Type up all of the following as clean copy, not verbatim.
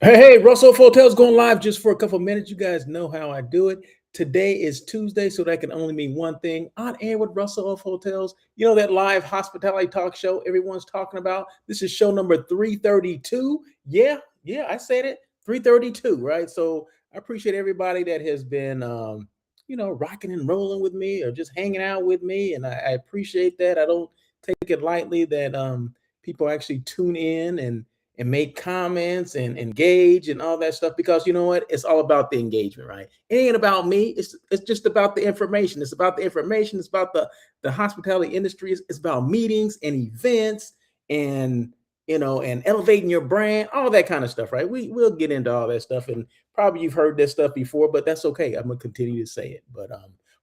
Hey, Russell Hotels going live just for a couple of minutes. You guys know how I do it. Today is Tuesday, so that can only mean one thing. On air with Russell of Hotels. You know that live hospitality talk show everyone's talking about? This is show number 332. Yeah, I said it. 332, right? So I appreciate everybody that has been rocking and rolling with me or just hanging out with me. And I appreciate that. I don't take it lightly that people actually tune in and make comments and engage and all that stuff because you know what, it's all about the engagement, right? It ain't about me. It's just about the information. It's about the information. It's about the hospitality industry. It's about meetings and events and and elevating your brand, all that kind of stuff, right? We'll get into all that stuff, and probably you've heard this stuff before, but that's okay. I'm gonna continue to say it. But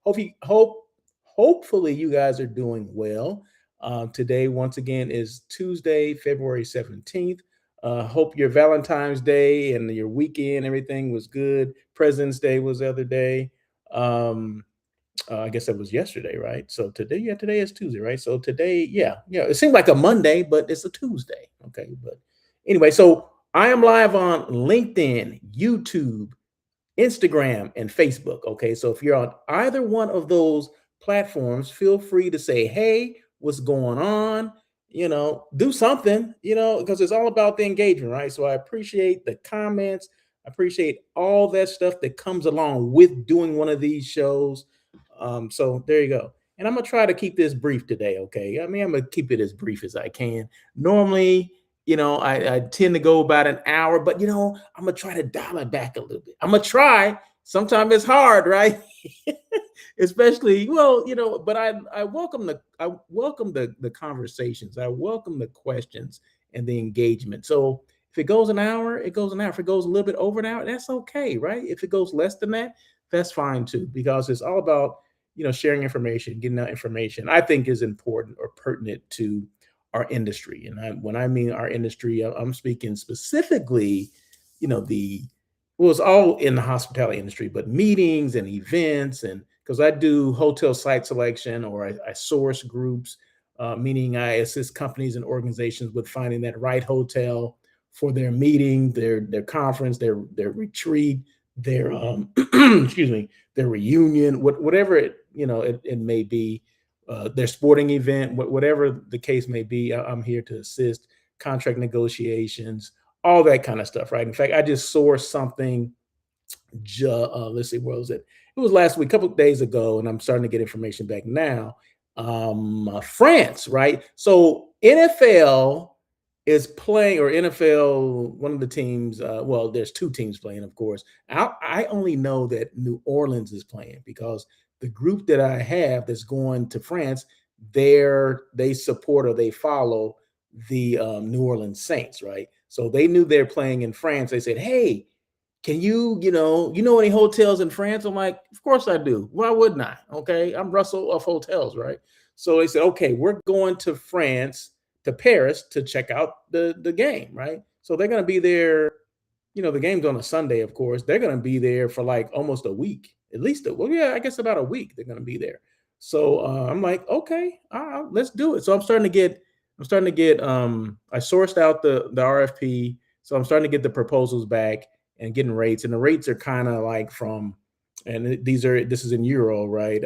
hope you hope hopefully you guys are doing well. Today once again is Tuesday, February 17th. Hope your Valentine's Day and your weekend, everything was good. President's Day was the other day. Um, I guess that was yesterday, right? So today, yeah, today is Tuesday, right? So today, yeah, it seemed like a Monday, but it's a Tuesday. Okay, but anyway, so I am live on LinkedIn, YouTube, Instagram, and Facebook. Okay, so if you're on either one of those platforms, feel free to say, hey, what's going on? Do something, because it's all about the engagement, right? So I appreciate the comments. I appreciate all that stuff that comes along with doing one of these shows. So there you go. And I'm gonna try to keep this brief today, okay? I mean, I'm gonna keep it as brief as I can. Normally, I tend to go about an hour, but I'm gonna try to dial it back a little bit. I'm gonna try. Sometimes it's hard, right? Especially, well, but I welcome the conversations. I welcome the questions and the engagement. So if it goes an hour, it goes an hour. If it goes a little bit over an hour, that's okay, right? If it goes less than that, that's fine too, because it's all about sharing information, getting out information. I think is important or pertinent to our industry. And when I mean our industry, I'm speaking specifically, the well, it's all in the hospitality industry, but meetings and events, and because I do hotel site selection or I source groups, meaning I assist companies and organizations with finding that right hotel for their meeting, their conference, their retreat, their excuse me, their reunion, whatever it may be, their sporting event, whatever the case may be. I'm here to assist contract negotiations, all that kind of stuff, right? In fact, I just sourced something. Let's see, where was it? It was last week, a couple of days ago, and I'm starting to get information back now. France, right? So NFL is playing, or NFL, one of the teams. Well, there's two teams playing, of course. I only know that New Orleans is playing because the group that I have that's going to France, they support or they follow the New Orleans Saints, right? So they knew they're playing in France. They said, "Hey, can you know any hotels in France?" I'm like, of course I do. Why wouldn't I? Okay, I'm Russell of Hotels, right? So they said, okay, we're going to France, to Paris, to check out the game, right? So they're going to be there. The game's on a Sunday, of course. They're going to be there for like almost a week, at least. Well, yeah, I guess about a week they're going to be there. So I'm like, okay, let's do it. So I'm starting to get. I sourced out the RFP, so I'm starting to get the proposals back and getting rates. And the rates are kind of like and this is in euro, right?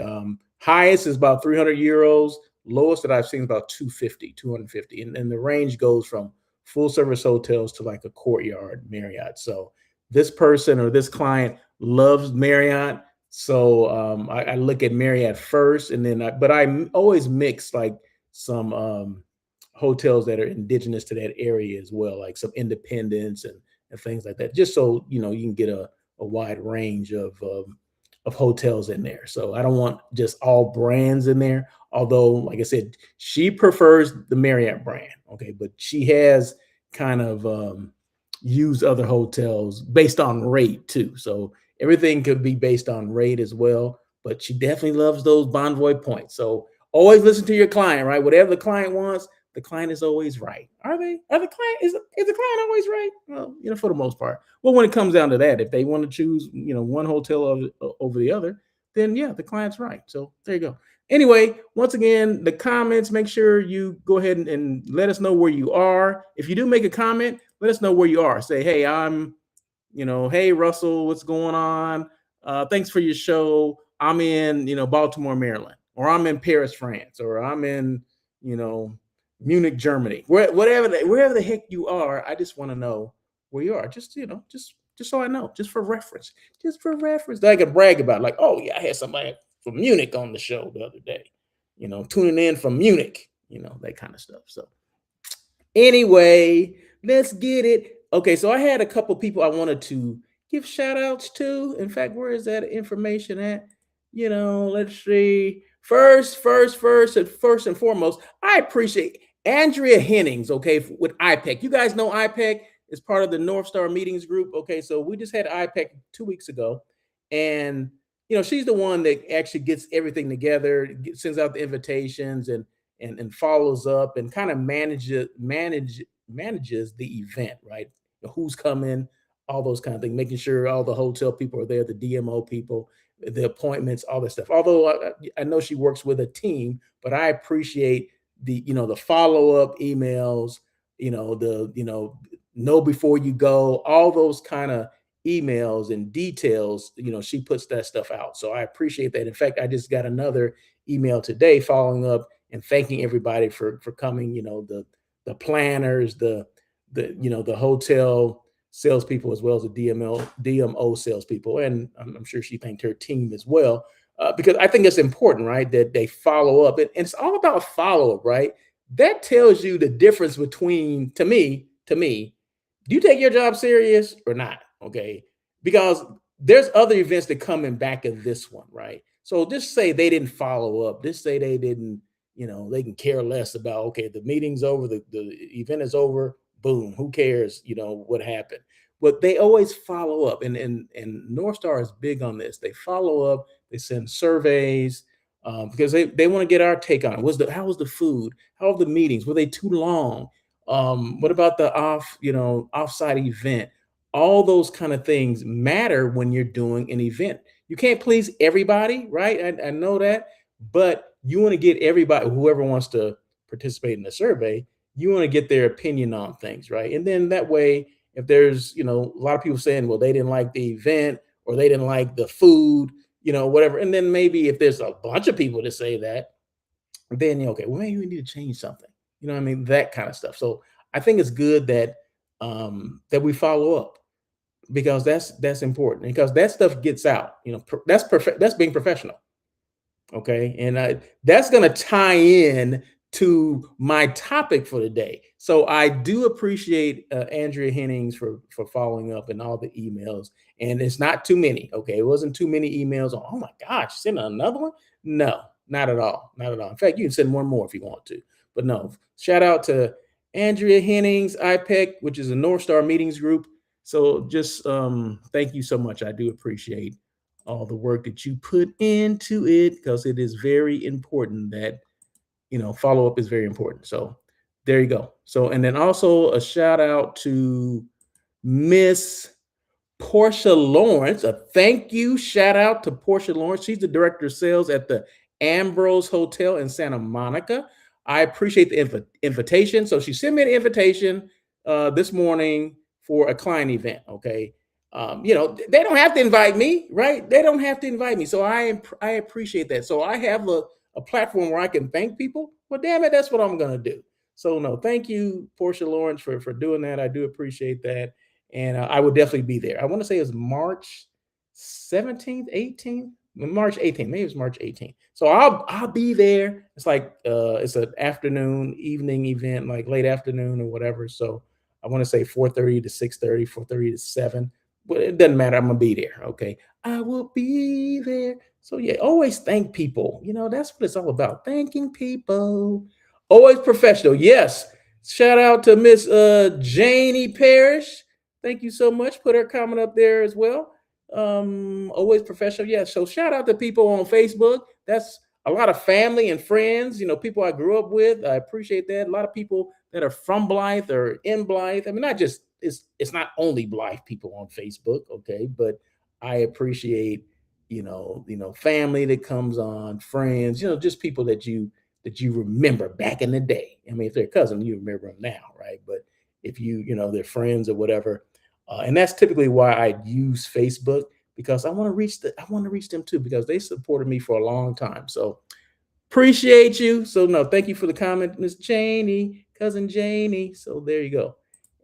Highest is about 300 euros. Lowest that I've seen is about 250, 250. And the range goes from full service hotels to like a Courtyard Marriott. So this person or this client loves Marriott. So I look at Marriott first, and then but I always mix like some hotels that are indigenous to that area as well, like some independents and things like that, just so you can get a wide range of hotels in there. So I don't want just all brands in there. Although, like I said, she prefers the Marriott brand. Okay, but she has kind of used other hotels based on rate too. So everything could be based on rate as well. But she definitely loves those Bonvoy points. So always listen to your client, right? Whatever the client wants, the client is always right. Are they? Are the client is the client always right? Well, for the most part. Well, when it comes down to that, if they want to choose, one hotel over the other, then yeah, the client's right. So there you go. Anyway, once again, the comments, make sure you go ahead and let us know where you are. If you do make a comment, let us know where you are. Say, hey, I'm Hey Russell, what's going on? Thanks for your show. I'm in, Baltimore, Maryland, or I'm in Paris, France, or I'm in, you know, Munich, Germany. Wherever the heck you are, I just want to know where you are. Just so I know, just for reference, that I can brag about. Like, oh yeah, I had somebody from Munich on the show the other day. Tuning in from Munich. That kind of stuff. So anyway, let's get it. Okay, so I had a couple people I wanted to give shout outs to. In fact, where is that information at? Let's see. First and foremost, I appreciate Andrea Hennings, okay, with IPEC. You guys know IPEC is part of the North Star Meetings group. Okay, so we just had IPEC 2 weeks ago, and she's the one that actually gets everything together, sends out the invitations, and follows up and kind of manages the event, right? Who's coming, all those kind of things, making sure all the hotel people are there, the DMO people, the appointments, all this stuff. Although I know she works with a team, but I appreciate the follow up emails, the know before you go, all those kind of emails and details. She puts that stuff out, so I appreciate that. In fact, I just got another email today following up and thanking everybody for coming. The planners, the hotel salespeople, as well as the DMO salespeople, and I'm sure she thanked her team as well, because I think it's important, right, that they follow up, and it's all about follow up, right? That tells you the difference between, to me, do you take your job serious or not? Okay, because there's other events that come in back of this one, right? So just say they didn't follow up. Just say they didn't, they can care less about, okay, the meeting's over, the event is over, boom, who cares, what happened. But they always follow up. And North Star is big on this. They follow up, they send surveys, because they want to get our take on it. How was the food? How were the meetings? Were they too long? What about the offsite event? All those kind of things matter when you're doing an event. You can't please everybody, right? I know that, but you want to get everybody, whoever wants to participate in the survey, you want to get their opinion on things, right? And then that way, if there's a lot of people saying, well, they didn't like the event or they didn't like the food, whatever, and then maybe if there's a bunch of people to say that, then okay, well, maybe we need to change something. What I mean? That kind of stuff. So I think it's good that we follow up, because that's important, because that stuff gets out. That's perfect. That's being professional. Okay, and that's going to tie in to my topic for the day. So I do appreciate Andrea Hennings for following up and all the emails. And it's not too many. Okay, it wasn't too many emails. Oh my gosh, send another one? No, not at all, not at all. In fact, you can send one more if you want to. But no, shout out to Andrea Hennings, IPEC, which is a North Star Meetings group. So just thank you so much. I do appreciate all the work that you put into it, because it is very important that follow up is very important. So there you go. So, and then also a shout out to Miss Portia Lawrence. A thank you shout out to Portia Lawrence. She's the director of sales at the Ambrose Hotel in Santa Monica. I appreciate the invitation. So she sent me an invitation this morning for a client event. Okay. They don't have to invite me, right? They don't have to invite me. So I appreciate that. So I have a platform where I can thank people. Well, damn it, that's what I'm going to do. So no, thank you, Portia Lawrence, for doing that. I do appreciate that. And I would definitely be there. I want to say it's March 17th, 18th, March 18th. Maybe it's March 18th. So I'll be there. It's like it's an afternoon, evening event, like late afternoon or whatever. So I want to say 4:30 to 6:30, 4:30 to 7. But it doesn't matter. I'm gonna be there. Okay. I will be there. So yeah, always thank people. That's what it's all about. Thanking people. Always professional. Yes. Shout out to Miss Janie Parrish. Thank you so much. Put her comment up there as well. Always professional. Yeah. So shout out to people on Facebook. That's a lot of family and friends, people I grew up with. I appreciate that. A lot of people that are from Blythe or in Blythe. I mean, not just it's not only Blythe people on Facebook, okay, but I appreciate, family that comes on, friends, just people that you remember back in the day. I mean, if they're a cousin, you remember them now, right? But if they're friends or whatever, And that's typically why I use Facebook, because I want to reach them too, because they supported me for a long time. So appreciate you. So no, thank you for the comment, Miss Janie, cousin Janie. So there you go.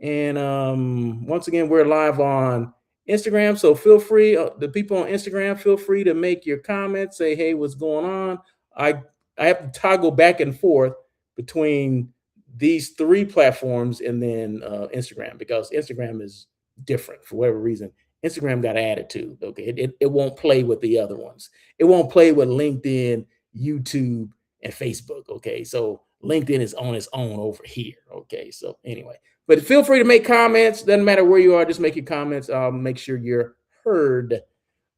And once again, we're live on Instagram. So feel free, the people on Instagram, feel free to make your comments. Say, hey, what's going on? I I have to toggle back and forth between these three platforms and then Instagram, because Instagram is different for whatever reason. Instagram got attitude. Okay, it won't play with the other ones. It won't play with LinkedIn, YouTube, and Facebook. Okay, so LinkedIn is on its own over here. Okay, so anyway, but feel free to make comments. Doesn't matter where you are, just make your comments. I'll make sure you're heard.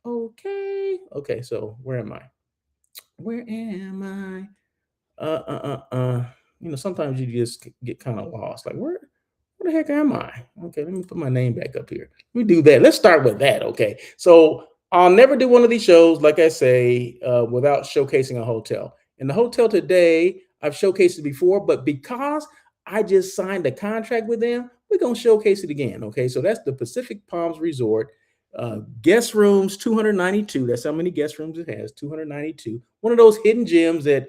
Okay, okay. So where am I? Where am I? Sometimes you just get kind of lost. Like, where the heck am I? Okay, let me put my name back up here. Let me do that. Let's start with that. Okay. So I'll never do one of these shows, like I say, without showcasing a hotel. And the hotel today, I've showcased it before, but because I just signed a contract with them, we're going to showcase it again. Okay. So that's the Pacific Palms Resort. Guest rooms 292. That's how many guest rooms it has. 292. One of those hidden gems that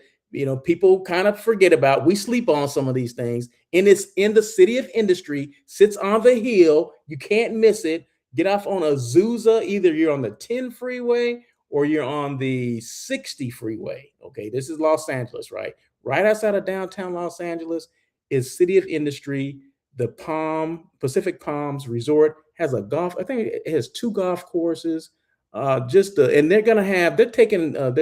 people kind of forget about. We sleep on some of these things, and it's in the city of industry, sits on the hill. You can't miss it. Get off on Azusa. Either you're on the 10 freeway or you're on the 60 freeway. Okay, this is Los Angeles, right? Right outside of downtown Los Angeles is City of Industry. The Pacific Palms Resort has a golf. I think it has two golf courses. And they're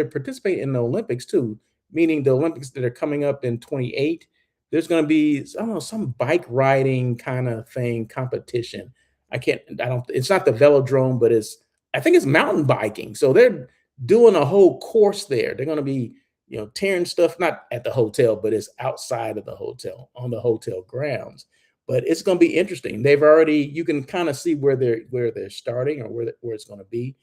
participating in the Olympics too, meaning the Olympics that are coming up in 28. There's going to be, I don't know, some bike riding kind of thing, competition. It's not the velodrome, but I think it's mountain biking. So they're doing a whole course there. They're going to be, tearing stuff, not at the hotel, but it's outside of the hotel, on the hotel grounds. But it's going to be interesting. You can kind of see where they're starting, or where it's going to be,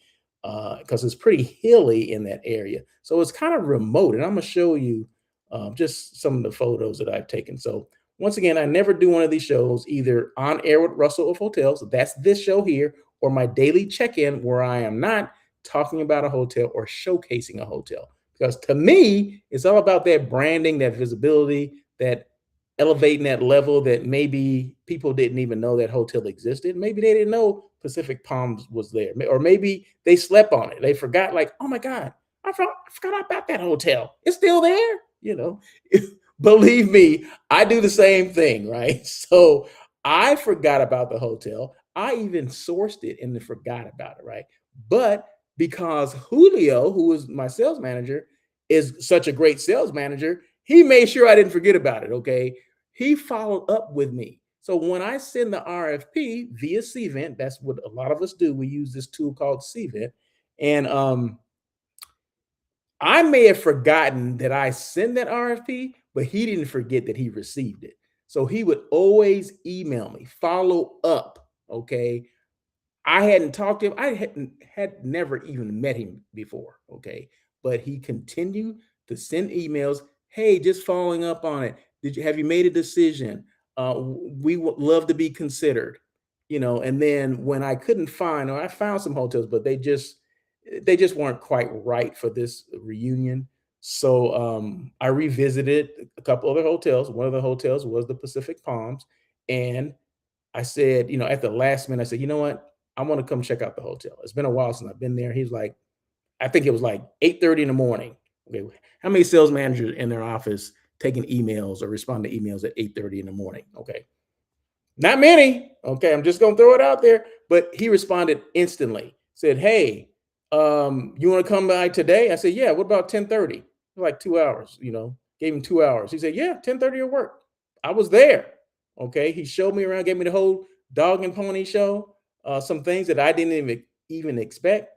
because it's pretty hilly in that area. So it's kind of remote. And I'm going to show you just some of the photos that I've taken. So once again, I never do one of these shows either on air with Russell of Hotels. That's this show here, or my daily check-in, where I am not talking about a hotel or showcasing a hotel. Because to me, it's all about that branding, that visibility, that elevating that level that maybe people didn't even know that hotel existed. Maybe they didn't know Pacific Palms was there, or maybe they slept on it. They forgot, like, oh my God, I forgot about that hotel. It's still there. Believe me, I do the same thing, right? So I forgot about the hotel. I even sourced it and then forgot about it, right? But because Julio, who was my sales manager, is such a great sales manager, he made sure I didn't forget about it. Okay. He followed up with me. So when I send the RFP via Cvent, that's what a lot of us do. We use this tool called Cvent. And I may have forgotten that I sent that RFP, but he didn't forget that he received it. So he would always email me, follow up. Okay. I hadn't talked to him. I had never even met him before. Okay. But he continued to send emails. Hey, just following up on it. Have you made a decision? We would love to be considered. And then when I couldn't find, or I found some hotels, but they just weren't quite right for this reunion. So I revisited a couple other hotels. One of the hotels was the Pacific Palms. And I said, at the last minute, I said, you know what? I want to come check out the hotel. It's been a while since I've been there. He's like, I think it was like 8:30 in the morning. Okay. How many sales managers in their office taking emails or responding to emails at 8:30 in the morning? Okay. Not many. Okay. I'm just going to throw it out there. But he responded instantly, said, hey, you want to come by today? I said, yeah. What about 10:30? Like 2 hours, gave him 2 hours. He said, yeah, 10:30 will work. I was there. Okay. He showed me around, gave me the whole dog and pony show, some things that I didn't even expect.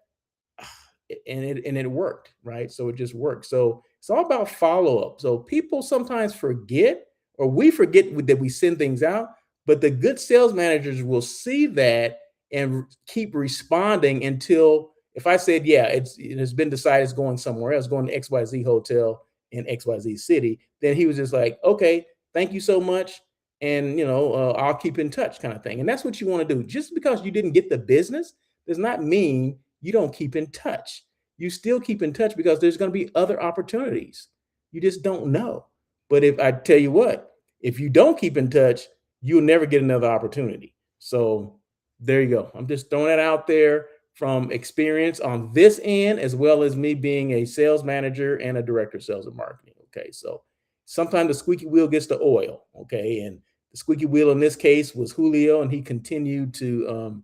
And it worked, right? So it just worked. So it's all about follow up. So people sometimes forget, or we forget that we send things out, but the good sales managers will see that and keep responding until, if I said, yeah, it's been decided it's going somewhere else, going to XYZ hotel in XYZ city, then he was just like, okay, thank you so much. and I'll keep in touch kind of thing. And that's what you want to do. Just because you didn't get the business does not mean you don't keep in touch. You still keep in touch because there's going to be other opportunities. You just don't know. But if I tell you what, if you don't keep in touch, you'll never get another opportunity. So there you go. I'm just throwing that out there from experience on this end, as well as me being a sales manager and a director of sales and marketing. Okay. So sometimes the squeaky wheel gets the oil. Okay. And the squeaky wheel in this case was Julio, and he continued to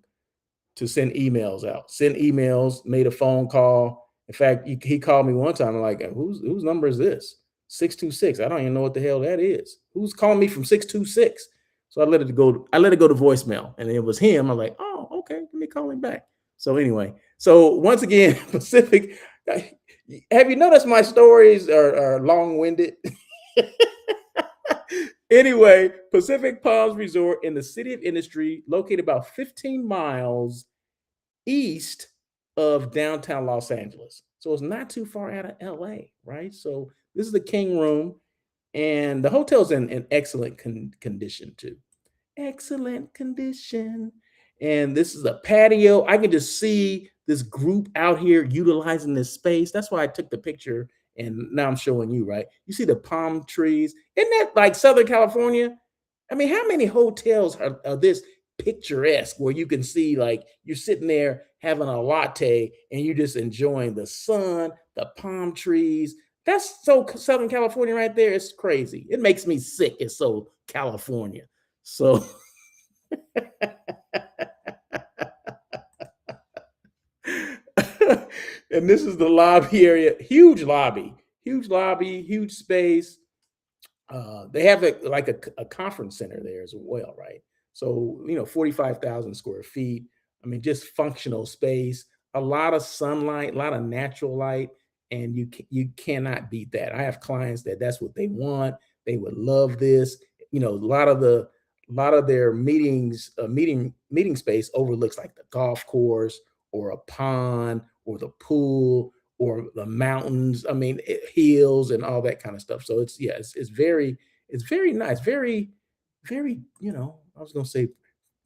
send emails out, send emails, made a phone call. In fact, he called me one time. I'm like, whose number is this? 626. I don't even know what the hell that is. Who's calling me from 626? So I let it go. I let it go to voicemail, and it was him. I'm like, oh, okay, let me call him back. So anyway, so once again, Pacific. Have you noticed my stories are long-winded? Anyway, Pacific Palms Resort in the City of Industry, located about 15 miles east of downtown Los Angeles. So it's not too far out of LA, right? So this is the King Room, and the hotel's in excellent condition too. Excellent condition. And this is a patio. I can just see this group out here utilizing this space. That's why I took the picture, and now I'm showing you, right? You see the palm trees. Isn't that like Southern California? I mean, how many hotels are this picturesque where you can see like you're sitting there having a latte and you're just enjoying the sun, the palm trees? That's so Southern California right there. It's crazy. It makes me sick. It's so California. So and this is the lobby area, huge lobby, huge space. They have a conference center there as well, right? So 45,000 square feet. I mean, just functional space, a lot of sunlight, a lot of natural light, and you cannot beat that. I have clients that's what they want. They would love this. A lot of their meeting space overlooks like the golf course or a pond or the pool or the mountains. I mean, hills and all that kind of stuff. So it's very nice, very. I was gonna say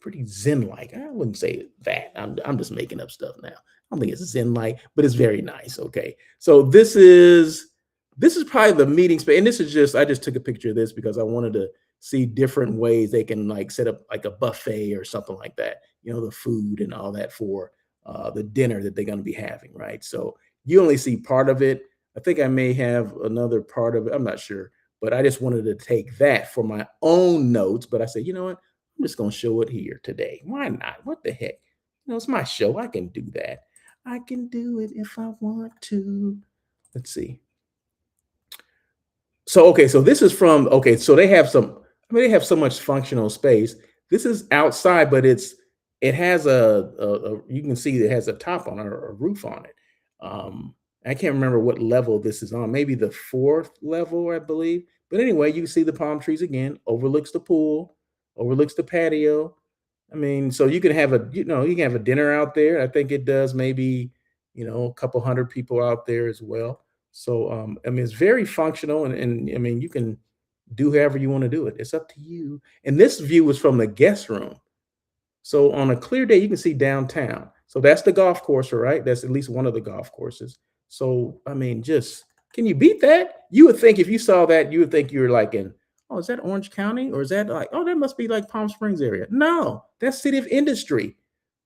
pretty zen-like. I wouldn't say that. I'm just making up stuff now. I don't think it's zen-like, but it's very nice. Okay, so this is probably the meeting space, and this is just I just took a picture of this because I wanted to see different ways they can like set up like a buffet or something like that. The food and all that for the dinner that they're going to be having, right? So you only see part of it. I think I may have another part of it. I'm not sure, but I just wanted to take that for my own notes. But I said, you know what? I'm just going to show it here today. Why not? What the heck? It's my show. I can do that. I can do it if I want to. Let's see. So okay, so this is from okay, so they have some I mean they have so much functional space. This is outside, but it has you can see it has a top on it or a roof on it. I can't remember what level this is on, maybe the fourth level, I believe. But anyway, you can see the palm trees again, overlooks the pool, overlooks the patio. I mean, so you can have a dinner out there. I think it does maybe, a couple hundred people out there as well. So I mean, it's very functional, and I mean, you can do however you want to do it. It's up to you. And this view was from the guest room. So on a clear day, you can see downtown. So that's the golf course, right? That's at least one of the golf courses. So I mean, just can you beat that? You would think if you saw that, you would think you were like in, oh, is that Orange County? Or is that like, oh, that must be like Palm Springs area. No, that's City of Industry.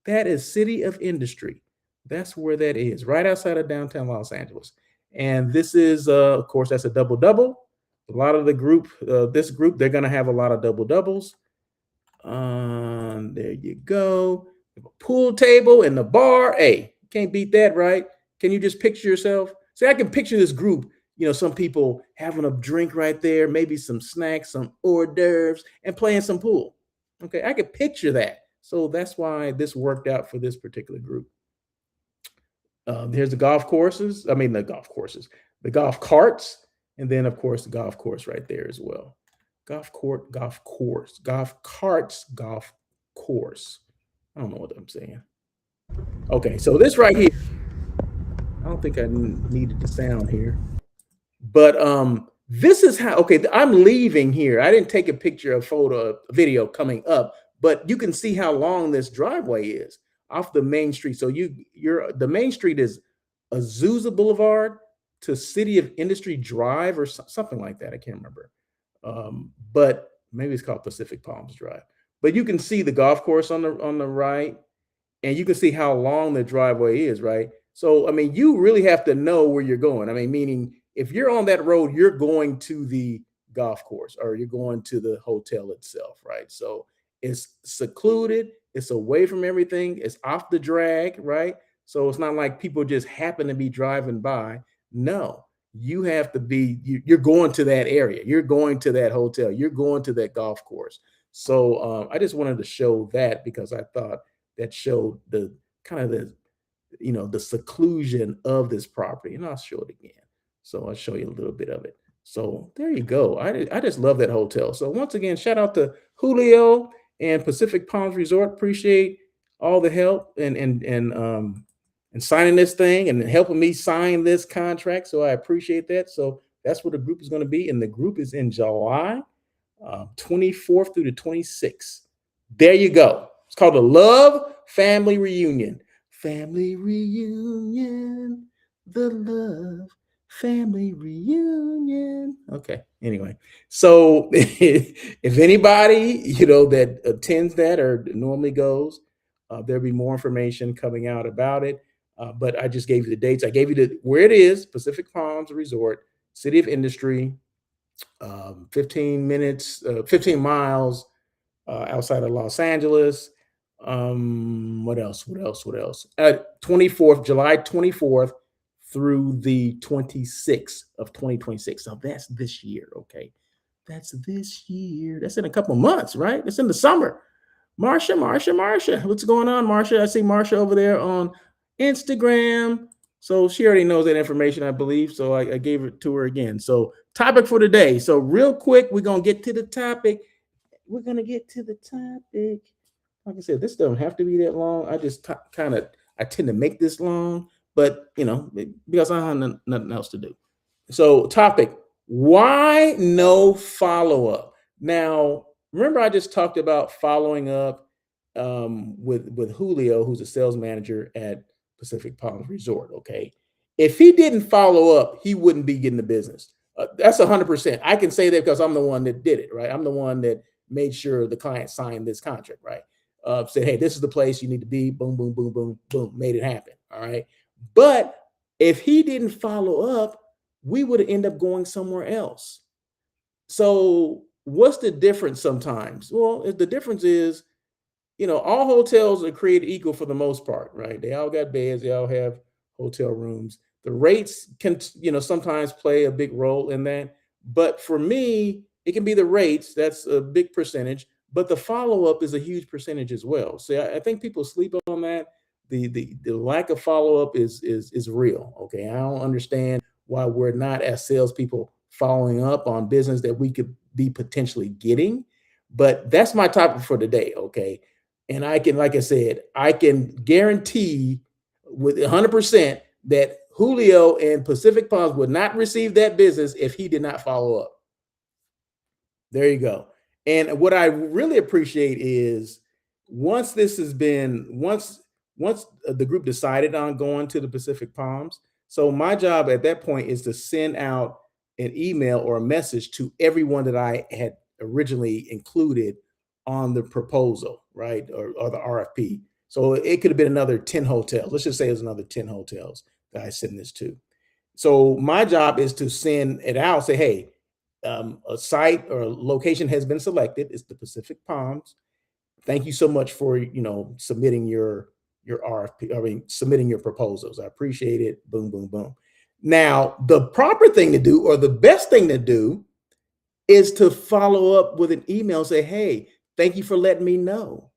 That is City of Industry. That's where that is, right outside of downtown Los Angeles. And this is, of course, that's a double double. A lot of the group, this group, they're going to have a lot of double doubles. There you go. Pool table and the bar. Hey, can't beat that, right? Can you just picture yourself? See, I can picture this group. Some people having a drink right there, maybe some snacks, some hors d'oeuvres, and playing some pool. Okay, I could picture that. So that's why this worked out for this particular group. Here's the golf courses. I mean, the golf courses, the golf carts, and then, of course, the golf course right there as well. Golf court, golf course, golf carts, golf course. I don't know what I'm saying. Okay, so this right here, I don't think I needed the sound here, but this is how, okay, I'm leaving here. I didn't take a picture, a photo, a video coming up, but you can see how long this driveway is off the main street. So the main street is Azusa Boulevard to City of Industry Drive or something like that. I can't remember. But maybe it's called Pacific Palms Drive. But you can see the golf course on the right, and you can see how long the driveway is, right? So, I mean, you really have to know where you're going. I mean, meaning if you're on that road, you're going to the golf course or you're going to the hotel itself, right? So it's secluded, it's away from everything, it's off the drag, right? So it's not like people just happen to be driving by. No, you have to be, you're going to that area, you're going to that hotel, you're going to that golf course. So I just wanted to show that because I thought that showed the kind of the seclusion of this property, and I'll show it again. So I'll show you a little bit of it. So there you go. I just love that hotel. So once again, shout out to Julio and Pacific Palms Resort. Appreciate all the help and signing this thing and helping me sign this contract. So I appreciate that. So that's where the group is going to be, and the group is in July 24th through the 26th. There you go. It's called the Love Family Reunion. Family reunion, the Love Family Reunion. Okay. Anyway, so if anybody that attends that or normally goes, there'll be more information coming out about it. But I just gave you the dates. I gave you where it is: Pacific Palms Resort, City of Industry, 15 miles outside of Los Angeles. What else? What else? What else? 24th, July 24th through the 26th of 2026. So that's this year. Okay. That's this year. That's in a couple months, right? It's in the summer. Marsha. What's going on, Marsha? I see Marsha over there on Instagram. So she already knows that information, I believe. So I gave it to her again. So topic for today. So real quick, we're going to get to the topic. Like I said, this doesn't have to be that long. I just I tend to make this long, but because I have nothing else to do. So topic, why no follow-up? Now, remember I just talked about following up with Julio, who's a sales manager at Pacific Palms Resort. Okay. If he didn't follow up, he wouldn't be getting the business. That's 100%. I can say that because I'm the one that did it, right? I'm the one that made sure the client signed this contract, right? Said, hey, this is the place you need to be. Boom, boom, boom, boom, boom. Made it happen. All right. But if he didn't follow up, we would end up going somewhere else. So what's the difference sometimes? Well, the difference is, all hotels are created equal for the most part, right? They all got beds, they all have hotel rooms. The rates can, sometimes play a big role in that. But for me, it can be the rates, that's a big percentage, but the follow-up is a huge percentage as well. So I think people sleep on that. The lack of follow-up is real. Okay. I don't understand why we're not, as salespeople, following up on business that we could be potentially getting. But that's my topic for today. Okay. And I can, like I said, I can guarantee with 100% that Julio and Pacific Palms would not receive that business if he did not follow up. There you go. And what I really appreciate is once the group decided on going to the Pacific Palms, so my job at that point is to send out an email or a message to everyone that I had originally included on the proposal, right? Or the RFP. So it could have been another 10 hotels. Let's just say it was another 10 hotels that I send this to. So my job is to send it out, say, hey, a site or a location has been selected. It's the Pacific Palms. Thank you so much for submitting your RFP. I mean, submitting your proposals. I appreciate it. Boom, boom, boom. Now, the proper thing to do, or the best thing to do, is to follow up with an email. Say, hey, thank you for letting me know,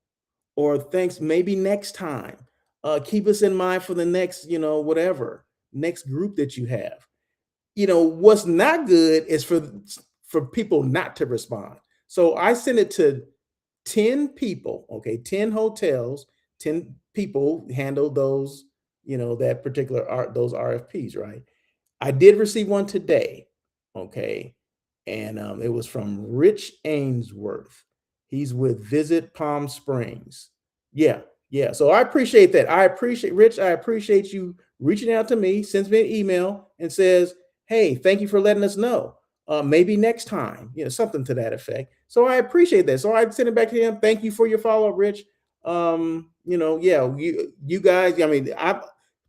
or thanks. Maybe next time. Keep us in mind for the next, whatever next group that you have. What's not good is for people not to respond. So I sent it to 10 people, okay, 10 hotels, 10 people handle those, that particular those RFPs, right? I did receive one today, okay? and it was from Rich Ainsworth. He's with Visit Palm Springs. Yeah, yeah. So I appreciate that. I appreciate Rich. I appreciate you reaching out to me, sends me an email, and says, "Hey, thank you for letting us know. Maybe next time, something to that effect." So I appreciate that. So I sent it back to him. Thank you for your follow up, Rich. Yeah, you guys. I mean,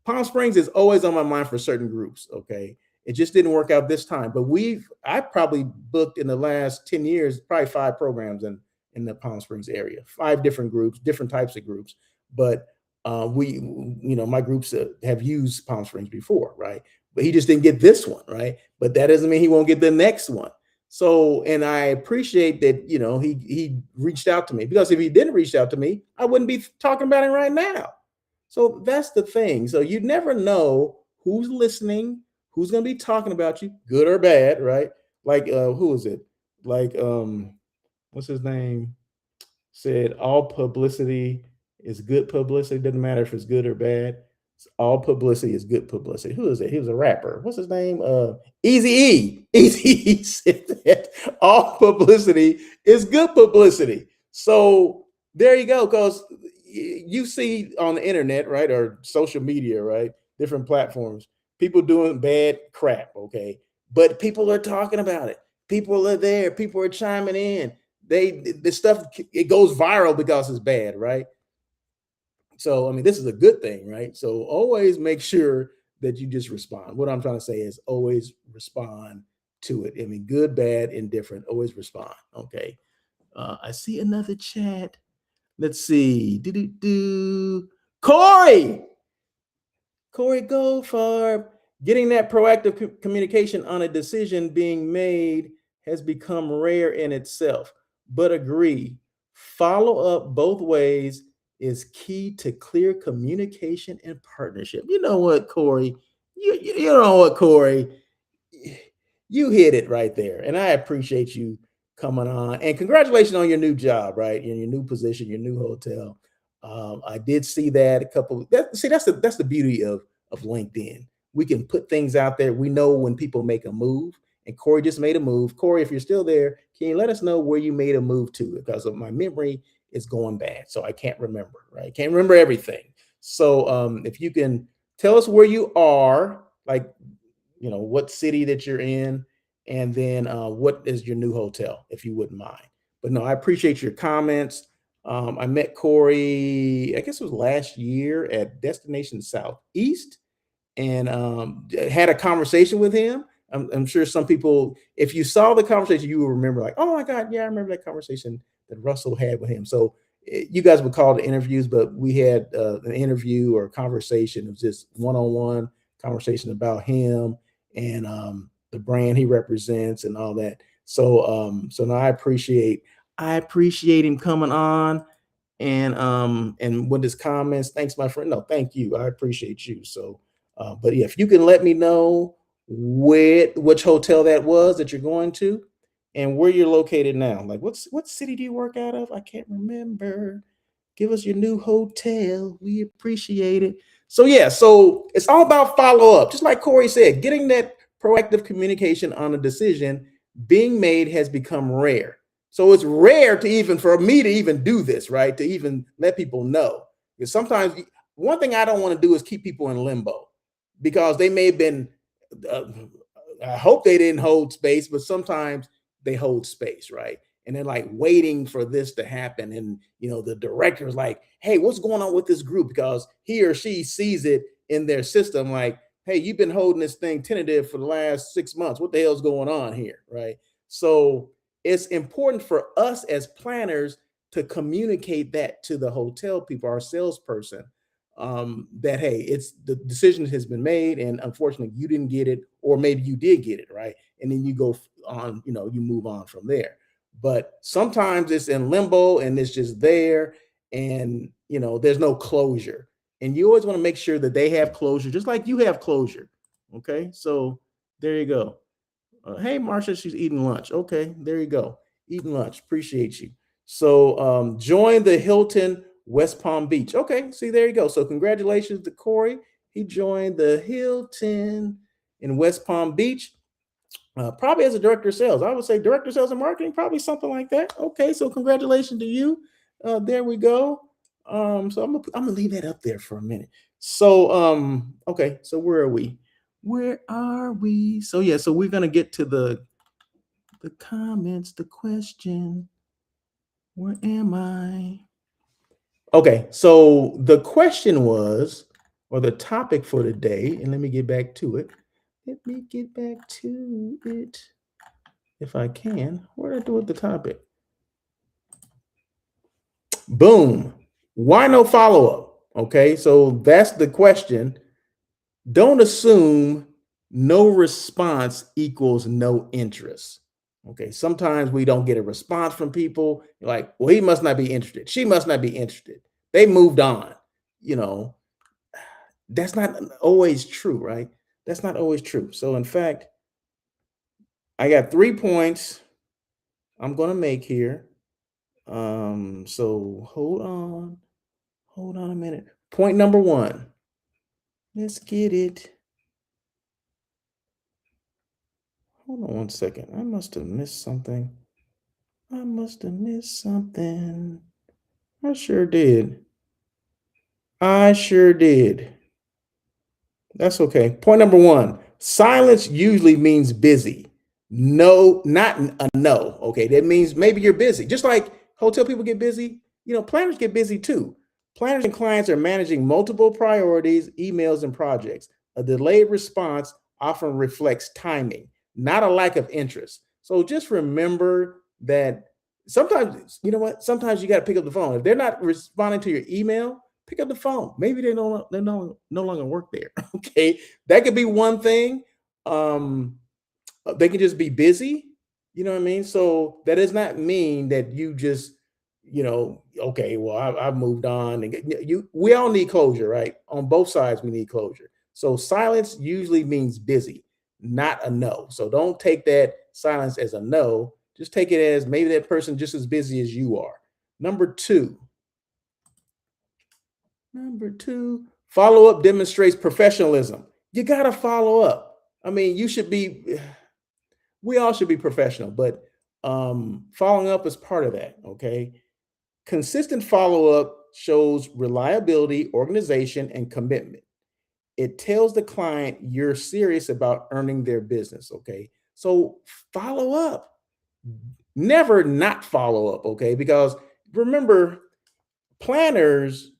Palm Springs is always on my mind for certain groups. Okay, it just didn't work out this time. But I probably booked in the last 10 years, probably 5 programs in the Palm Springs area, 5 different groups, different types of groups. But my groups have used Palm Springs before, right? But he just didn't get this one, right? But that doesn't mean he won't get the next one. So, and I appreciate that, he reached out to me, because if he didn't reach out to me, I wouldn't be talking about it right now. So that's the thing. So you never know who's listening, who's going to be talking about you, good or bad, right? Like who is it? Like what's his name? Said all publicity is good publicity. Doesn't matter if it's good or bad. All publicity is good publicity. Who is it? He was a rapper. What's his name? Easy E. Easy E said that all publicity is good publicity. So there you go. Because you see on the internet, right, or social media, right, different platforms, people doing bad crap. Okay, but people are talking about it. People are there. People are chiming in. The stuff, it goes viral because it's bad, right? So I mean, this is a good thing, right? So always make sure that you just respond. What I'm trying to say is always respond to it. I mean, good, bad, indifferent, always respond. Okay. I see another chat. Let's see. Do. Corey. Corey Goldfarb, getting that proactive communication on a decision being made has become rare in itself, but agree, follow up both ways is key to clear communication and partnership. You know what, Corey? You know what, Corey? You hit it right there. And I appreciate you coming on. And congratulations on your new job, right? In your new position, your new hotel. I did see that a couple. That's the beauty of LinkedIn. We can put things out there. We know when people make a move. And Corey just made a move. Corey, if you're still there, can you let us know where you made a move to? Because of my memory is going bad, so I can't remember. Right? Can't remember everything. So if you can tell us where you are, like what city that you're in, and then what is your new hotel, if you wouldn't mind. But no, I appreciate your comments. I met Corey, I guess it was last year at Destination Southeast, and had a conversation with him. I'm sure some people, if you saw the conversation, you will remember, like, oh my God, yeah, I remember that conversation that Russell had with him. So you guys would call it interviews, but we had an interview or a conversation. It was just one-on-one conversation about him and the brand he represents and all that. So now I appreciate him coming on and with his comments. Thanks, my friend. No, thank you. I appreciate you. So but yeah, if you can let me know which hotel that was that you're going to and where you're located now. Like what city do you work out of? I can't remember. Give us your new hotel. We appreciate it. So yeah, so it's all about follow up. Just like Corey said, getting that proactive communication on a decision being made has become rare. So it's rare to even for me to even do this, right? To even let people know. Because sometimes one thing I don't want to do is keep people in limbo because they may have been uh, I hope they didn't hold space, but sometimes they hold space, right? And they're like waiting for this to happen. And the director's like, hey, what's going on with this group? Because he or she sees it in their system, like, hey, you've been holding this thing tentative for the last 6 months. What the hell's going on here? Right. So it's important for us as planners to communicate that to the hotel people, our salesperson, that hey, it's the decision has been made, and unfortunately, you didn't get it, or maybe you did get it, right? And then you go on, you move on from there. But sometimes it's in limbo and it's just there, and there's no closure. And you always want to make sure that they have closure, just like you have closure. Okay, so there you go. Hey, Marsha, she's eating lunch. Okay, there you go. Eating lunch. Appreciate you. So join the Hilton West Palm Beach. Okay, see, there you go. So congratulations to Corey. He joined the Hilton in West Palm Beach. Probably as a director of sales. I would say director of sales and marketing, probably something like that. Okay, so congratulations to you. There we go. So I'm gonna leave that up there for a minute. So okay, so where are we? Where are we? So yeah, so we're gonna get to the comments, the question. Where am I? Okay, so the question was, or the topic for today, and let me get back to it. Let me get back to it if I can. What did I do with the topic? Boom. Why no follow up? Okay, so that's the question. Don't assume no response equals no interest. Okay, sometimes we don't get a response from people. You're like, well, he must not be interested. She must not be interested. They moved on. You know, that's not always true, right? That's not always true. So, in fact, I got 3 points I'm going to make here. So hold on a minute. Point number one. Let's get it. Hold on one second. I must have missed something. I must have missed something. I sure did. I sure did. That's okay. Point number one, silence usually means busy. No, not a no. Okay. That means maybe you're busy. Just like hotel people get busy, planners get busy too. Planners and clients are managing multiple priorities, emails, and projects. A delayed response often reflects timing, not a lack of interest. So just remember that sometimes, you know what? Sometimes you got to pick up the phone. If they're not responding to your email, pick up the phone. Maybe they no longer work there. Okay, that could be one thing. Um, they can just be busy. You know what I mean? So that does not mean that you just, okay, well, I've moved on. And we all need closure, right? On both sides, we need closure. So silence usually means busy, not a no. So don't take that silence as a no. Just take it as maybe that person just as busy as you are. Number two, follow up demonstrates professionalism. You got to follow up. I mean, we all should be professional, but following up is part of that. Okay. Consistent follow up shows reliability, organization, and commitment. It tells the client you're serious about earning their business. Okay. So follow up. Never not follow up. Okay. Because remember, planners,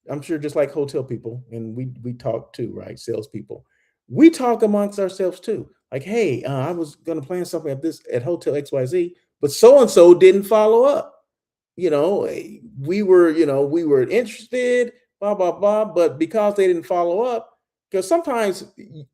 I'm sure just like hotel people, and we talk too, right? Salespeople, we talk amongst ourselves too. Like, hey, I was going to plan something at Hotel XYZ, but so and so didn't follow up. We were interested, blah blah blah, but because they didn't follow up, because sometimes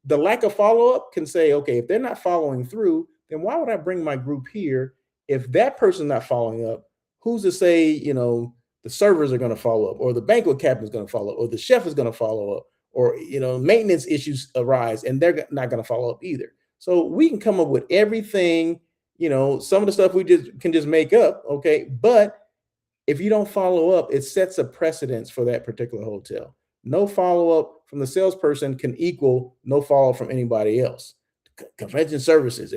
the lack of follow up can say, okay, if they're not following through, then why would I bring my group here? If that person's not following up, who's to say, the servers are going to follow up, or the banquet captain is going to follow up, or the chef is going to follow up, or maintenance issues arise and they're not going to follow up either. So we can come up with everything. Some of the stuff we just can just make up, okay, but if you don't follow up, it sets a precedence for that particular hotel. No follow up from the salesperson can equal no follow up from anybody else. Convention services.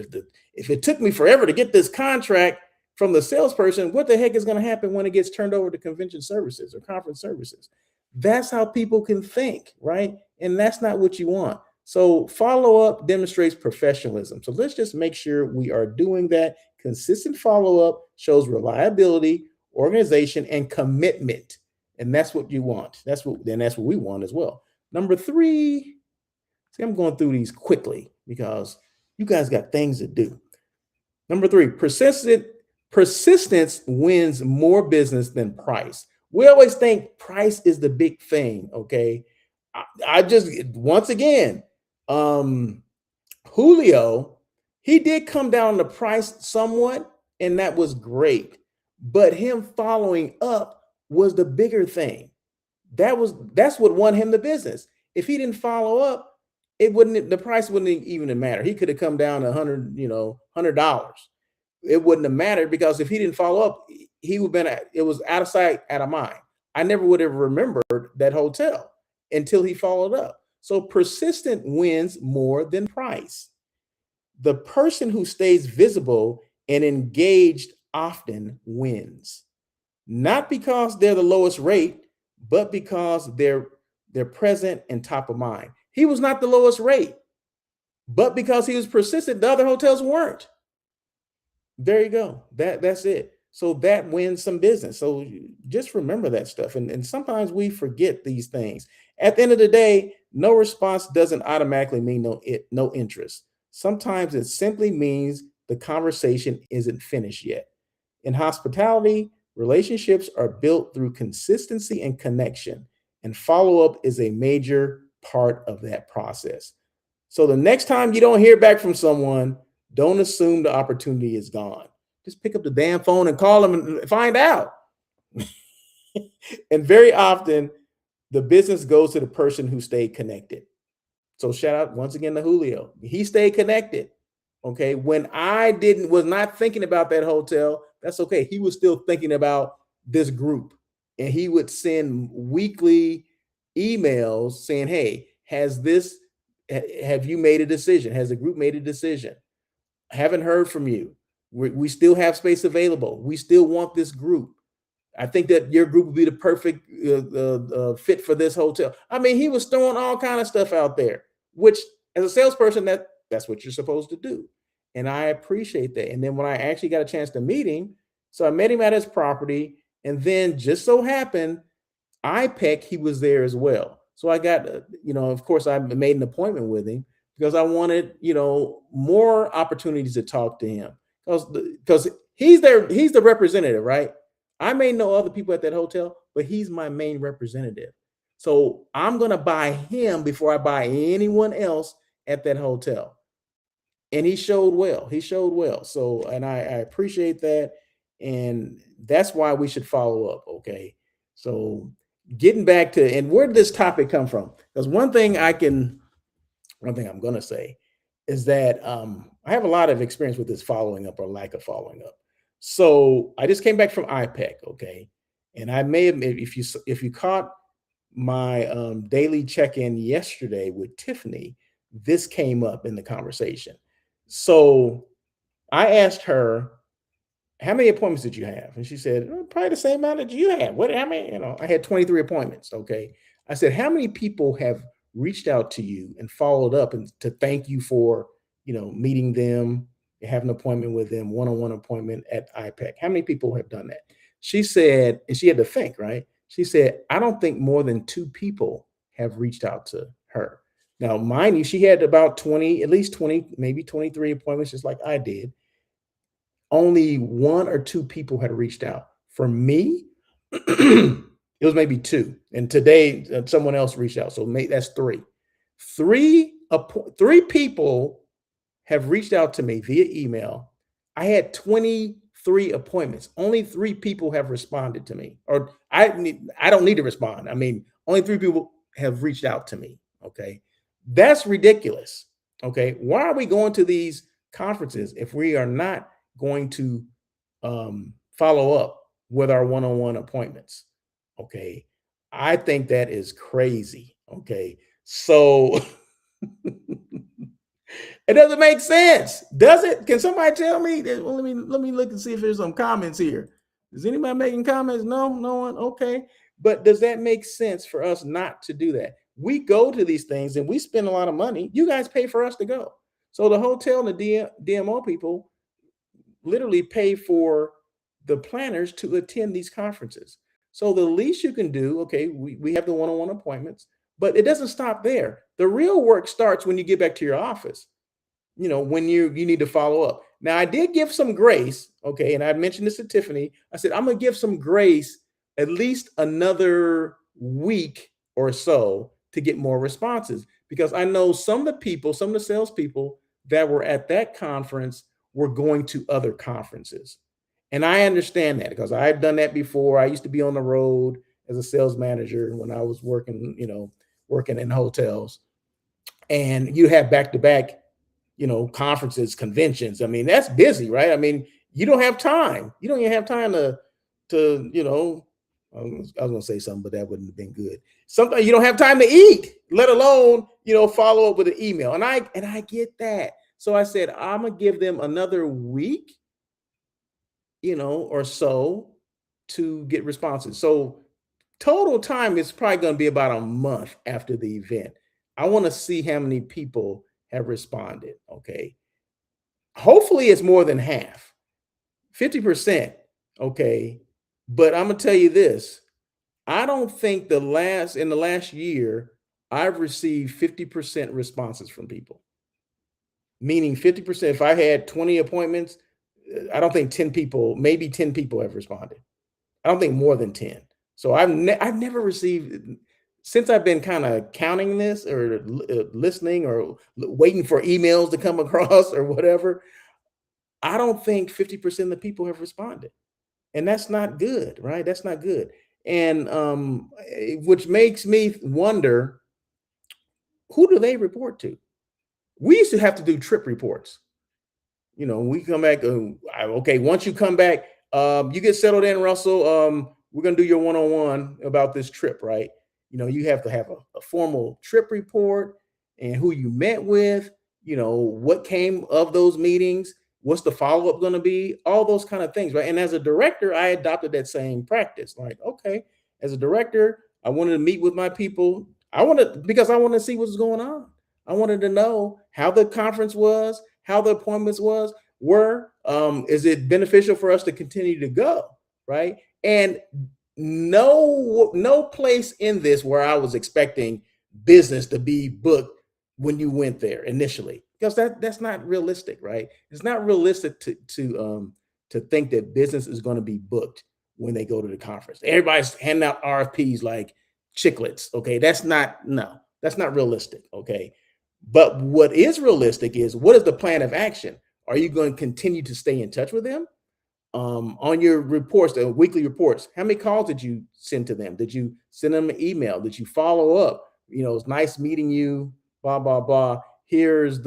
If it took me forever to get this contract from the salesperson, what the heck is going to happen when it gets turned over to convention services or conference services? That's how people can think, right? And that's not what you want. So follow up demonstrates professionalism. So let's just make sure we are doing that. Consistent follow up shows reliability, organization, and commitment. And that's what you want. That's what we want as well. Number three, see, I'm going through these quickly because you guys got things to do. Number three, persistence wins more business than price. We always think price is the big thing. Okay. I just, once again, Julio, he did come down the price somewhat, and that was great. But him following up was the bigger thing. That's what won him the business. If he didn't follow up, the price wouldn't even matter. He could have come down $100. It wouldn't have mattered because if he didn't follow up, he would have been it was out of sight, out of mind. I never would have remembered that hotel until he followed up. So persistent wins more than price. The person who stays visible and engaged often wins, not because they're the lowest rate, but because they're present and top of mind. He was not the lowest rate, but because he was persistent, the other hotels weren't. There you go. That's it. So that wins some business. So just remember that stuff. And sometimes we forget these things. At the end of the day, no response doesn't automatically mean no interest. Sometimes it simply means the conversation isn't finished yet. In hospitality, relationships are built through consistency and connection, and follow-up is a major part of that process. So the next time you don't hear back from someone, don't assume the opportunity is gone. Just pick up the damn phone and call them and find out. And very often, the business goes to the person who stayed connected. So shout out once again to Julio. He stayed connected. Okay. When I didn't was not thinking about that hotel, that's okay. He was still thinking about this group. And he would send weekly emails saying, hey, have you made a decision? Has the group made a decision? I haven't heard from you. We still have space available. We still want this group. I think that your group would be the perfect fit for this hotel. I mean, he was throwing all kind of stuff out there, which as a salesperson, that's what you're supposed to do. And I appreciate that. And then when I actually got a chance to meet him, so I met him at his property, and then just so happened IPEC, he was there as well. So I got, of course, I made an appointment with him because I wanted, more opportunities to talk to him because he's the representative, right? I may know other people at that hotel, but he's my main representative. So I'm going to buy him before I buy anyone else at that hotel. And he showed well. He showed well. So, and I appreciate that. And that's why we should follow up. Okay. So, getting back to, and where did this topic come from? Because one thing I'm going to say is that I have a lot of experience with this following up or lack of following up. So I just came back from IPEC, okay, and I may have, if you caught my daily check-in yesterday with Tiffany, this came up in the conversation. So I asked her, how many appointments did you have? And she said, probably the same amount that you had. How many? I had 23 appointments. Okay. I said, how many people have reached out to you and followed up and to thank you for, meeting them, have an appointment with them, one-on-one appointment at IPEC? How many people have done that? She said, and she had to think, right? She said, I don't think more than 2 people have reached out to her. Now, mind you, she had about 20, at least 20, maybe 23 appointments, just like I did. Only 1 or 2 people had reached out. For me, it was maybe 2. And today, someone else reached out. So that's 3. 3 people have reached out to me via email. I had 23 appointments. Only 3 people have responded to me. Or I don't need to respond. I mean, only 3 people have reached out to me. Okay. That's ridiculous. Okay. Why are we going to these conferences if we are not going to follow up with our one-on-one appointments? Okay. I think that is crazy. Okay. So it doesn't make sense, does it? Can somebody tell me? Well, let me look and see if there's some comments here. Is anybody making comments? No one. Okay. But does that make sense for us not to do that? We go to these things and we spend a lot of money. You guys pay for us to go. So the hotel and the DMO people literally pay for the planners to attend these conferences. So the least you can do, okay, we have the one-on-one appointments, but it doesn't stop there. The real work starts when you get back to your office, when you need to follow up. Now, I did give some grace, okay, and I mentioned this to Tiffany. I said, I'm going to give some grace at least another week or so to get more responses, because I know some of the salespeople that were at that conference were going to other conferences. And I understand that because I've done that before. I used to be on the road as a sales manager when I was working in hotels, and you have back-to-back, conferences, conventions. I mean, that's busy, right? I mean, you don't have time. You don't even have time to, I was going to say something, but that wouldn't have been good. Sometimes you don't have time to eat, let alone, follow up with an email. And I get that. So I said, I'm gonna give them another week, or so to get responses. So total time is probably going to be about a month after the event. I want to see how many people have responded. Okay. Hopefully it's more than half, 50%. Okay. But I'm going to tell you this. I don't think in the last year, I've received 50% responses from people, meaning 50%. If I had 20 appointments, I don't think 10 people, maybe 10 people have responded. I don't think more than 10. So I've never received, since I've been kind of counting this or listening or waiting for emails to come across or whatever. I don't think 50% of the people have responded. And that's not good, right? That's not good. And which makes me wonder, who do they report to? We used to have to do trip reports. We come back. Okay, once you come back, you get settled in, Russell. We're gonna do your one-on-one about this trip, right? You have to have a formal trip report and who you met with. What came of those meetings. What's the follow-up going to be? All those kind of things, right? And as a director, I adopted that same practice. Like, okay, as a director, I wanted to meet with my people. Because I wanted to see what's going on. I wanted to know how the conference was, how the appointments were. Is it beneficial for us to continue to go, right? And no place in this where I was expecting business to be booked when you went there initially, because that's not realistic, right? It's not realistic to think that business is going to be booked when they go to the conference. Everybody's handing out RFPs like chiclets. Okay, that's not realistic. Okay, but what is realistic is, what is the plan of action? Are you going to continue to stay in touch with them? On your reports, the weekly reports, how many calls did you send to them? Did you send them an email? Did you follow up? It's nice meeting you, blah, blah, blah. Here's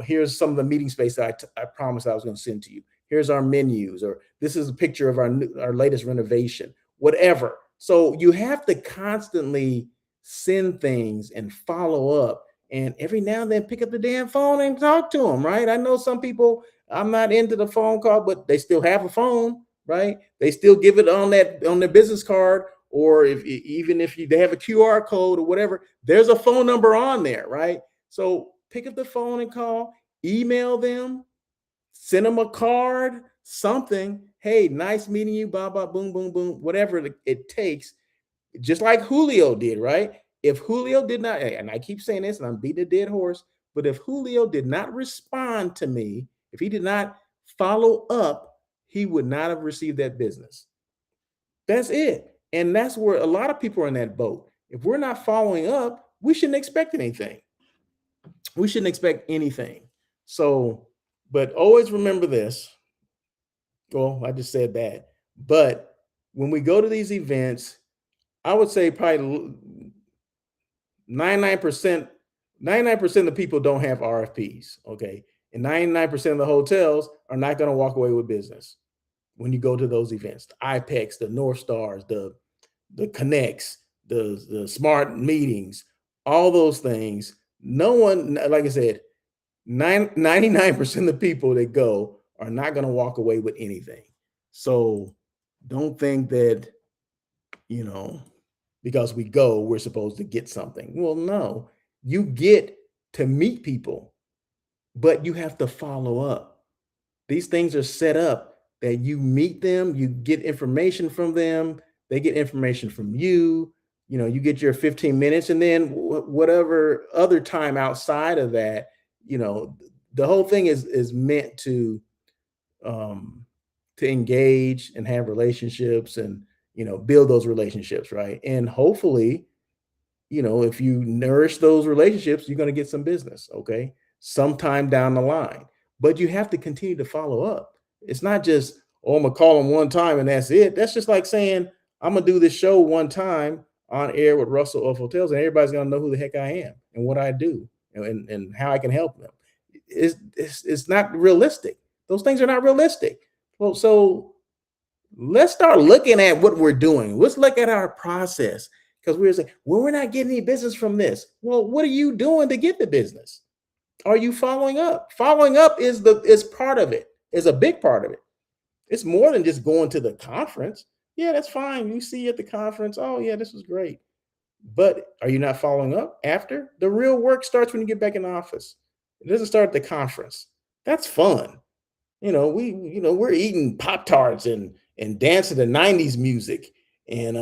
here's some of the meeting space that I promised I was going to send to you. Here's our menus, or this is a picture of our latest renovation, whatever. So you have to constantly send things and follow up. And every now and then pick up the damn phone and talk to them, right? I know some people, I'm not into the phone call, but they still have a phone, right? They still give it on their business card, or even if they have a QR code or whatever, there's a phone number on there, right? So pick up the phone and call, email them, send them a card, something. Hey, nice meeting you, blah, blah, boom, boom, boom, whatever it takes. Just like Julio did, right? If Julio did not, and I keep saying this and I'm beating a dead horse, but if Julio did not respond to me, if he did not follow up, he would not have received that business. That's it. And that's where a lot of people are in that boat. If we're not following up, we shouldn't expect anything. We shouldn't expect anything. So, but always remember this. Well, I just said that. But when we go to these events, I would say probably 99%, 99% of people don't have RFPs. Okay. And 99% of the hotels are not going to walk away with business when you go to those events. The IPEX, the North Stars, the Connects, the smart meetings, all those things. No one, like I said, 99% of the people that go are not going to walk away with anything. So don't think that, because we go, we're supposed to get something. Well, no, you get to meet people, but you have to follow up. These things are set up that you meet them, you get information from them, they get information from you. You get your 15 minutes, and then whatever other time outside of that, the whole thing is meant to engage and have relationships and build those relationships, right? And hopefully, if you nourish those relationships, you're going to get some business, okay, sometime down the line. But you have to continue to follow up. It's not just, oh, I'm gonna call them one time and that's it. That's just like saying, I'm gonna do this show one time on air with Russell of Hotels, and everybody's gonna know who the heck I am and what I do and how I can help them. It's not realistic. Those things are not realistic. Well, so let's start looking at what we're doing. Let's look at our process, because we're saying, well, we're not getting any business from this. Well, what are you doing to get the business? Are you following up? Following up is part of it. Is a big part of it. It's more than just going to the conference. Yeah, that's fine. You see you at the conference. Oh yeah, this was great. But are you not following up after? The real work starts when you get back in the office. It doesn't start at the conference. That's fun. We're eating Pop Tarts and dancing to 90s music. And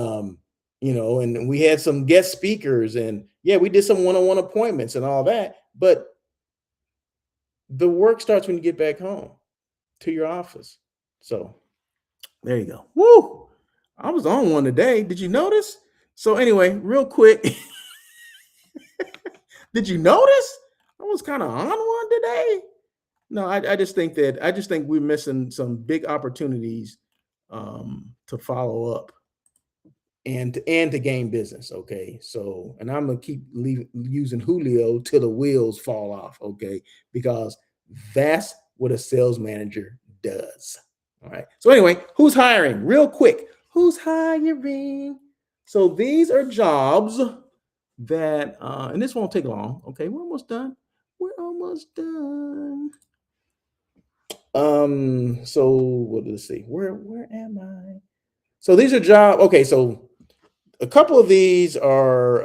and we had some guest speakers, and yeah, we did some one-on-one appointments and all that. But the work starts when you get back home to your office. So there you go. Woo! I was on one today. Did you notice? So anyway, real quick, did you notice? I was kind of on one today. No, I just think we're missing some big opportunities to follow up and to gain business. Okay, so and I'm gonna keep using Julio till the wheels fall off. Okay, because that's what a sales manager does. All right. So anyway, who's hiring? Real quick, who's hiring? So these are jobs that, and this won't take long. Okay, we're almost done. We're almost done. So what did it say? Where am I? So these are job. Okay, so a couple of these are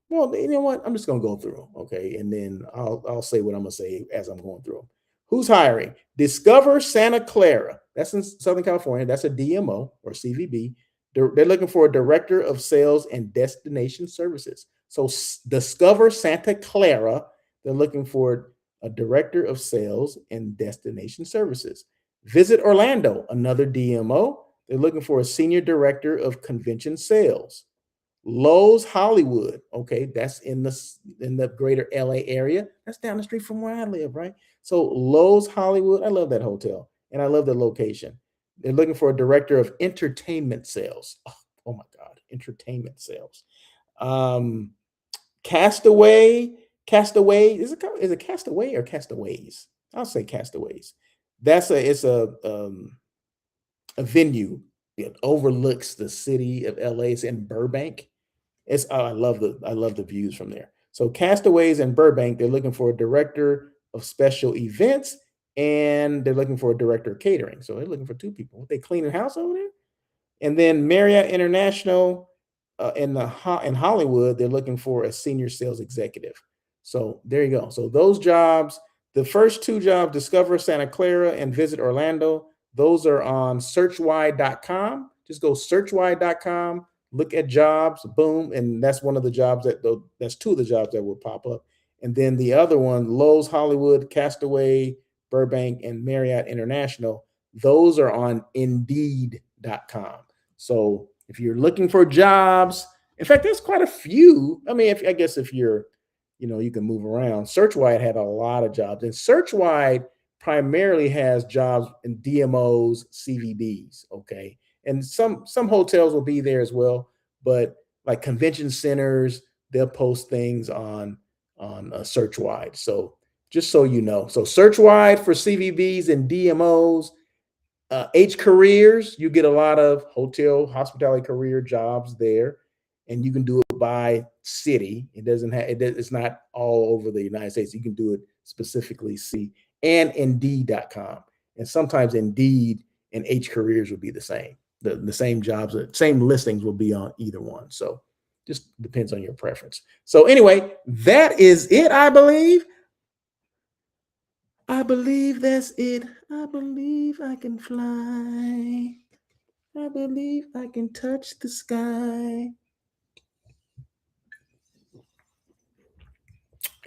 well, you know what? I'm just gonna go through them, okay, and then I'll say what I'm gonna say as I'm going through them. Who's hiring? Discover Santa Clara. That's in Southern California. That's a DMO or CVB. They're looking for a director of sales and destination services. So Discover Santa Clara. They're looking for a director of sales and destination services. Visit Orlando, another DMO. They're looking for a senior director of convention sales. Lowe's Hollywood, okay, that's in the greater LA area. That's down the street from where I live, right? So Lowe's Hollywood, I love that hotel and I love the location. They're looking for a director of entertainment sales. Oh my God, entertainment sales. Um, Castaway, Castaway is it Castaway or Castaways? I'll say Castaways. It's a venue. It overlooks the city of LA. It's in Burbank. I love the views from there. So Castaways in Burbank, they're looking for a director of special events and they're looking for a director of catering. So they're looking for two people. They cleaning house over there. And then Marriott International in Hollywood, they're looking for a senior sales executive. So there you go. So those jobs, the first two jobs, Discover Santa Clara and Visit Orlando, those are on searchwide.com. Just go searchwide.com, look at jobs, boom, and that's one of the jobs that's two of the jobs that will pop up. And then the other one, Lowe's Hollywood, Castaway, Burbank, and Marriott International, those are on indeed.com. So if you're looking for jobs, in fact, there's quite a few. I mean, I guess if you're, you can move around. Searchwide had a lot of jobs, and Searchwide primarily has jobs in DMOs, CVBs. Okay, and some hotels will be there as well, but like convention centers, they'll post things on Searchwide. So just so you know, so Searchwide for CVBs and DMOs. H careers, you get a lot of hotel hospitality career jobs there, and you can do it by city. It doesn't have it's not all over the United States. You can do it specifically city and Indeed.com. And sometimes Indeed and H careers will be the same. The same jobs, same listings will be on either one. So just depends on your preference. So anyway, that is it, I believe. I believe that's it. I believe I can fly. I believe I can touch the sky.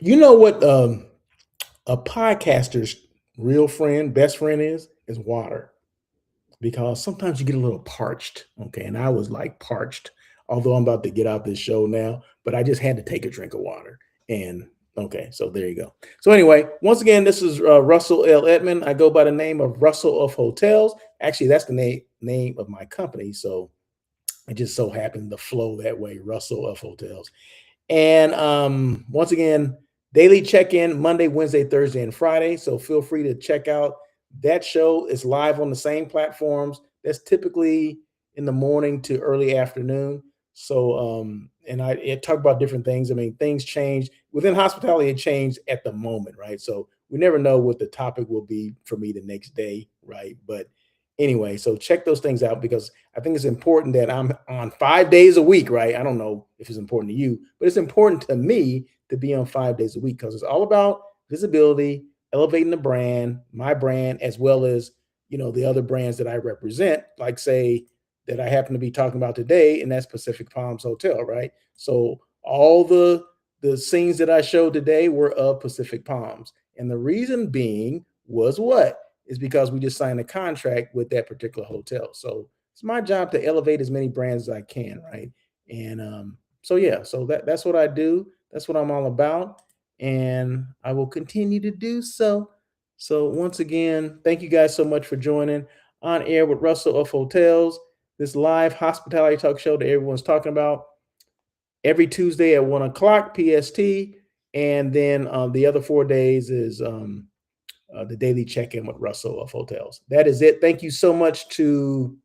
You know what a podcaster's real friend, best friend is water. Because sometimes you get a little parched. Okay. And I was like parched, although I'm about to get out this show now, but I just had to take a drink of water. And okay, so there you go. So anyway, once again, this is Russell L. Edmond. I go by the name of Russell of Hotels. Actually, that's the name of my company. So it just so happened to flow that way, Russell of Hotels. And once again, daily check-in Monday, Wednesday, Thursday, and Friday. So feel free to check out that show. Is live on the same platforms. That's typically in the morning to early afternoon. So and I talk about different things. I mean, things change. within hospitality, it changed at the moment, right? So we never know what the topic will be for me the next day, right? But anyway, so check those things out because I think it's important that I'm on 5 days a week, right? I don't know if it's important to you, but it's important to me to be on 5 days a week because it's all about visibility, elevating the brand, my brand, as well as the other brands that I represent, like say that I happen to be talking about today, and that's Pacific Palms Hotel, right? So all the scenes that I showed today were of Pacific Palms. And the reason being was what? Is because we just signed a contract with that particular hotel. So it's my job to elevate as many brands as I can, right? And so yeah, so that's what I do. That's what I'm all about. And I will continue to do so. So once again, thank you guys so much for joining On Air with Russell of Hotels, this live hospitality talk show that everyone's talking about every Tuesday at 1 o'clock PST. And then the other 4 days is the daily check-in with Russell of Hotels. That is it. Thank you so much to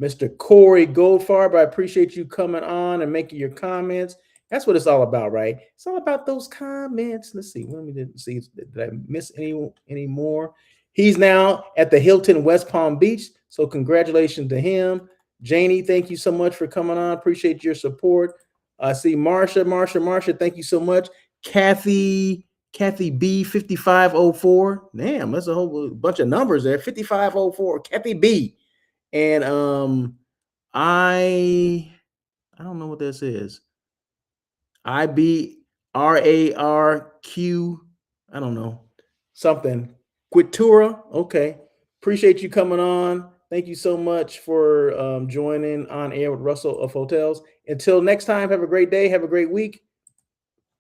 Mr. Corey Goldfarb. I appreciate you coming on and making your comments. That's what it's all about, right? It's all about those comments. Let's see. Let me see. Did I miss any more? He's now at the Hilton West Palm Beach. So congratulations to him. Janie, thank you so much for coming on. Appreciate your support. I see Marsha, thank you so much. Kathy B 5504. Damn, that's a whole bunch of numbers there. 5504. Kathy B. And I don't know what this is. IBRARQ. I don't know. Something. Quitura. Okay. Appreciate you coming on. Thank you so much for joining On Air with Russell of Hotels. Until next time, have a great day. Have a great week.